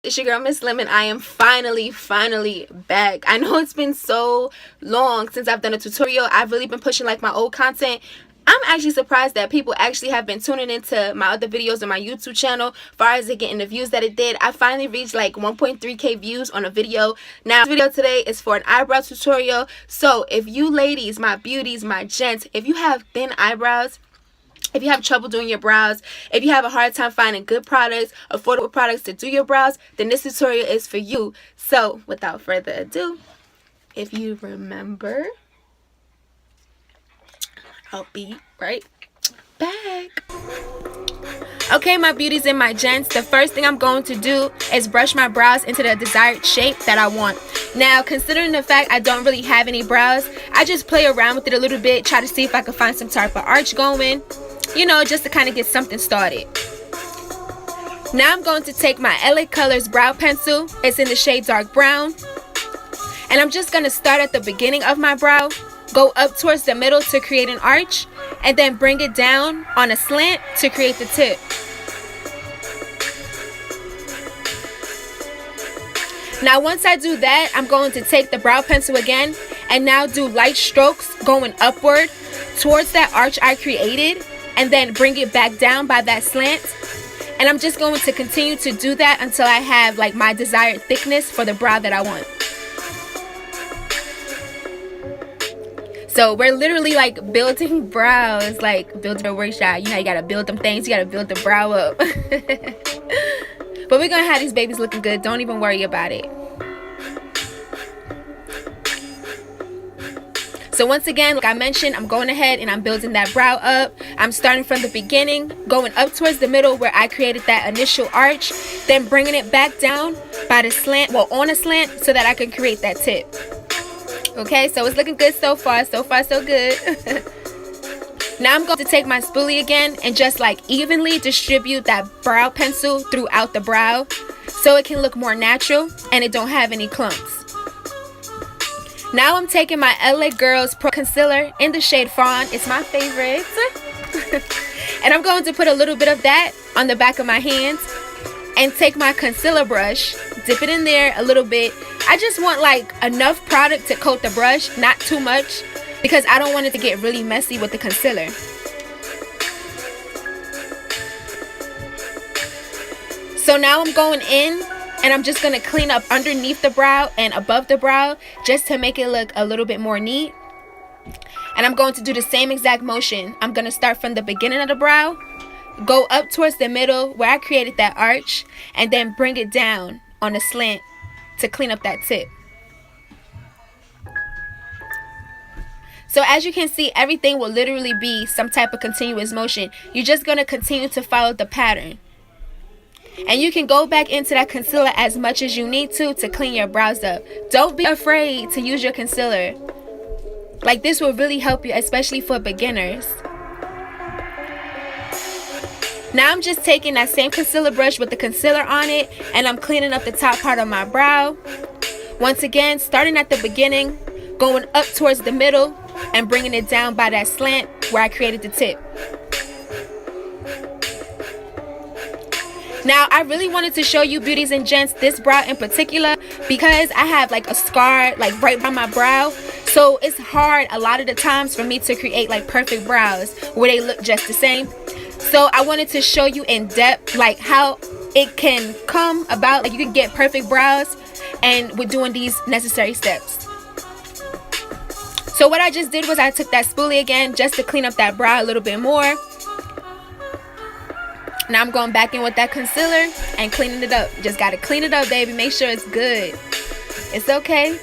It's your girl Miss Lemon. I am finally back. I know it's been so long since I've done a tutorial. I've really been pushing like my old content. I'm actually surprised that people actually have been tuning into my other videos on my YouTube channel. As far as it getting the views that it did, I finally reached like 1.3k views on a video. Now, this video today is for an eyebrow tutorial. So if you ladies, my beauties, my gents, if you have thin eyebrows, if you have trouble doing your brows, if you have a hard time finding good products, affordable products to do your brows, then this tutorial is for you. So without further ado, if you remember, I'll be right back. Okay, my beauties and my gents, the first thing I'm going to do is brush my brows into the desired shape that I want. Now, considering the fact I don't really have any brows, I just play around with it a little bit, try to see if I can find some type of arch going, you know, just to kind of get something started. Now I'm going to take my LA Colors brow pencil. It's in the shade dark brown. And I'm just going to start at the beginning of my brow, go up towards the middle to create an arch, and then bring it down on a slant to create the tip. Now once I do that, I'm going to take the brow pencil again and now do light strokes going upward towards that arch I created, and then bring it back down by that slant. And I'm just going to continue to do that until I have like my desired thickness for the brow that I want. So we're literally like building brows, like building a workshop. You know, you gotta build them things, you gotta build the brow up. But we're gonna have these babies looking good. Don't even worry about it. So once again, like I mentioned, I'm going ahead and I'm building that brow up. I'm starting from the beginning, going up towards the middle where I created that initial arch, then bringing it back down by the slant, well, on a slant, so that I can create that tip. Okay, so it's looking good so far so good. Now I'm going to take my spoolie again and just like evenly distribute that brow pencil throughout the brow so it can look more natural and it don't have any clumps. Now I'm taking my LA Girl Pro Concealer in the shade Fawn. It's my favorite. And I'm going to put a little bit of that on the back of my hands and take my concealer brush, dip it in there a little bit. I just want like enough product to coat the brush, not too much, because I don't want it to get really messy with the concealer. So now I'm going in and I'm just going to clean up underneath the brow and above the brow just to make it look a little bit more neat. And I'm going to do the same exact motion. I'm going to start from the beginning of the brow, go up towards the middle where I created that arch, and then bring it down on a slant to clean up that tip. So as you can see, everything will literally be some type of continuous motion. You're just going to continue to follow the pattern. And you can go back into that concealer as much as you need to clean your brows up. Don't be afraid to use your concealer. Like, this will really help you, especially for beginners. Now I'm just taking that same concealer brush with the concealer on it, and I'm cleaning up the top part of my brow. Once again, starting at the beginning, going up towards the middle, and bringing it down by that slant where I created the tip. Now, I really wanted to show you, beauties and gents, this brow in particular because I have like a scar like right by my brow. So it's hard a lot of the times for me to create like perfect brows where they look just the same. So I wanted to show you in depth like how it can come about, like you can get perfect brows and we're doing these necessary steps. So what I just did was I took that spoolie again just to clean up that brow a little bit more. Now I'm going back in with that concealer and cleaning it up. Just gotta clean it up, baby. Make sure it's good. It's okay.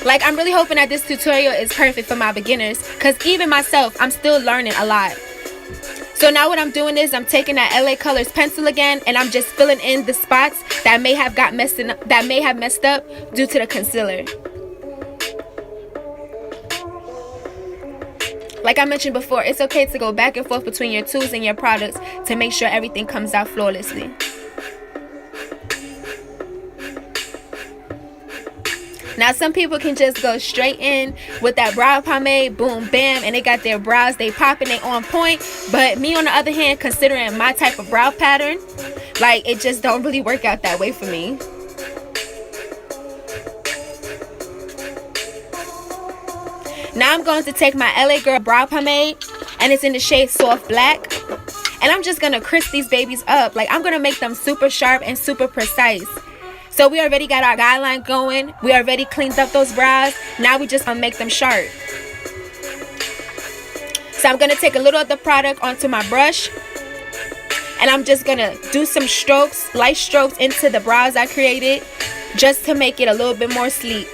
Like, I'm really hoping that this tutorial is perfect for my beginners, because even myself, I'm still learning a lot. So now what I'm doing is I'm taking that LA Colors pencil again and I'm just filling in the spots that may have messed up due to the concealer. Like I mentioned before, it's okay to go back and forth between your tools and your products to make sure everything comes out flawlessly. Now some people can just go straight in with that brow pomade, boom, bam, and they got their brows, they popping, they on point. But me on the other hand, considering my type of brow pattern, like it just don't really work out that way for me. Now I'm going to take my LA Girl brow pomade, and it's in the shade Soft Black. And I'm just going to crisp these babies up. Like, I'm going to make them super sharp and super precise. So we already got our guideline going. We already cleaned up those brows. Now we just going to make them sharp. So I'm going to take a little of the product onto my brush. And I'm just going to do some strokes, light strokes into the brows I created, just to make it a little bit more sleek.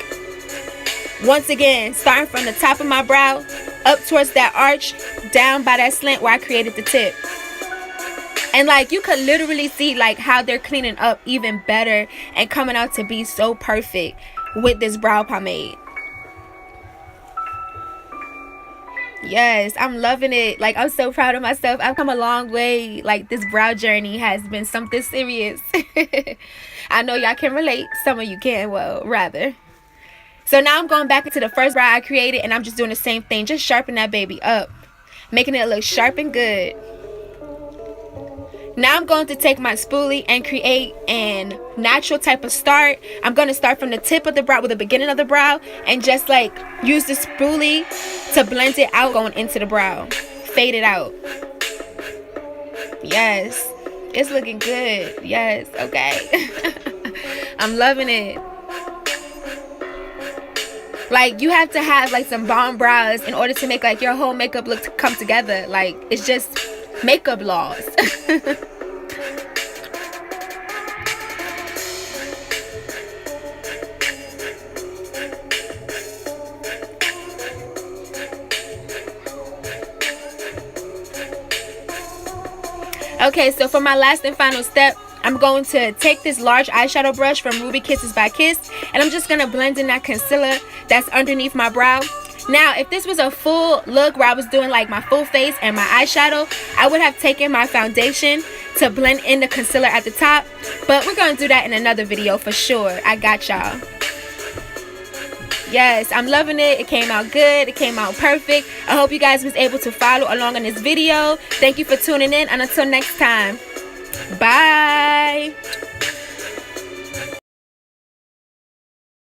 Once again, starting from the top of my brow, up towards that arch, down by that slant where I created the tip. And like, you could literally see like how they're cleaning up even better and coming out to be so perfect with this brow pomade. Yes, I'm loving it. Like, I'm so proud of myself. I've come a long way. Like, this brow journey has been something serious. I know y'all can relate. Some of you can, well, rather. So now I'm going back into the first brow I created, and I'm just doing the same thing. Just sharpen that baby up, making it look sharp and good. Now I'm going to take my spoolie and create a natural type of start. I'm going to start from the tip of the brow, with the beginning of the brow, and just like use the spoolie to blend it out going into the brow. Fade it out. Yes, it's looking good. Yes, okay. I'm loving it. Like, you have to have like some bomb brows in order to make like your whole makeup look come together. Like, it's just makeup laws. Okay, so for my last and final step, I'm going to take this large eyeshadow brush from Ruby Kisses by Kiss, and I'm just going to blend in that concealer that's underneath my brow. Now, if this was a full look where I was doing like my full face and my eyeshadow, I would have taken my foundation to blend in the concealer at the top, but we're going to do that in another video for sure. I got y'all. Yes, I'm loving it. It came out good. It came out perfect. I hope you guys was able to follow along in this video. Thank you for tuning in, and until next time, bye.